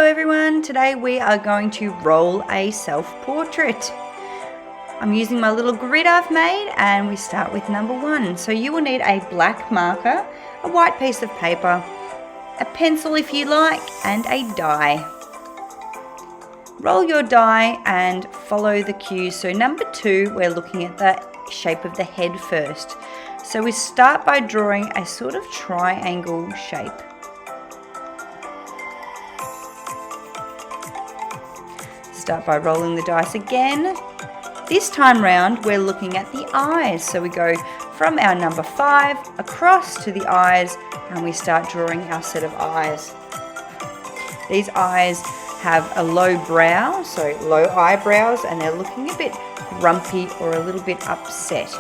everyone, today we are going to roll a self-portrait. I'm using my little grid I've made and we start with number 1. So you will need a black marker, a white piece of paper, a pencil if you like, and a die. Roll your die and follow the cues. So number 2, we're looking at the shape of the head first. So we start by drawing a sort of triangle shape. Start by rolling the dice again. This time round we're looking at the eyes, so we go from our number 5 across to the eyes and we start drawing our set of eyes. These eyes have a low brow, so low eyebrows, and they're looking a bit grumpy or a little bit upset.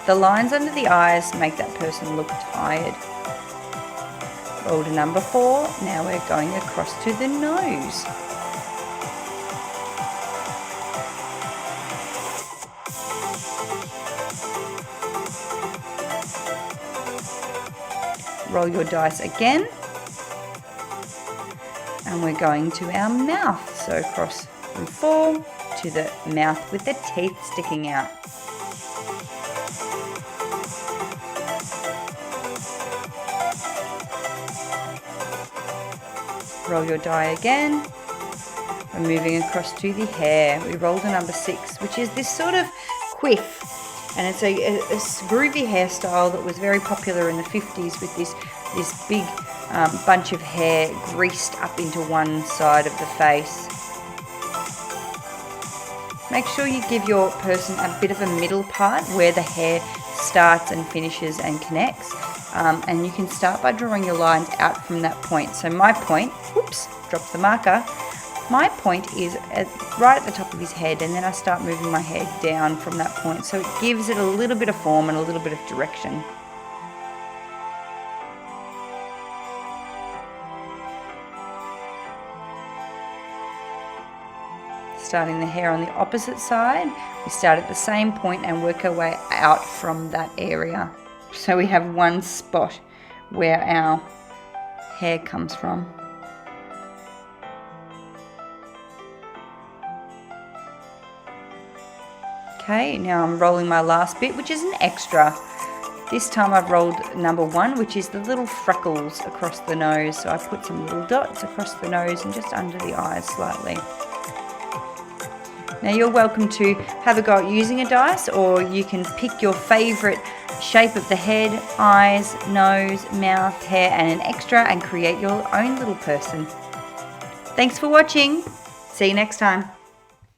The lines under the eyes make that person look tired. Roll to number 4. Now we're going across to the nose. Roll your dice again. And we're going to our mouth. So across from 4 to the mouth with the teeth sticking out. Roll your die again. We're moving across to the hair. We rolled a number 6, which is this sort of quiff, and it's a groovy hairstyle that was very popular in the 50s with this big bunch of hair greased up into one side of the face. Make sure you give your person a bit of a middle part where the hair starts and finishes and connects. And you can start by drawing your lines out from that point. So my point, whoops, dropped the marker. My point is right at the top of his head, and then I start moving my head down from that point. So it gives it a little bit of form and a little bit of direction. Starting the hair on the opposite side, we start at the same point and work our way out from that area. So we have one spot where our hair comes from. Okay, now I'm rolling my last bit, which is an extra. This time I've rolled number 1, which is the little freckles across the nose. So I put some little dots across the nose and just under the eyes slightly. Now you're welcome to have a go at using a dice, or you can pick your favourite shape of the head, eyes, nose, mouth, hair, and an extra and create your own little person. Thanks for watching. See you next time.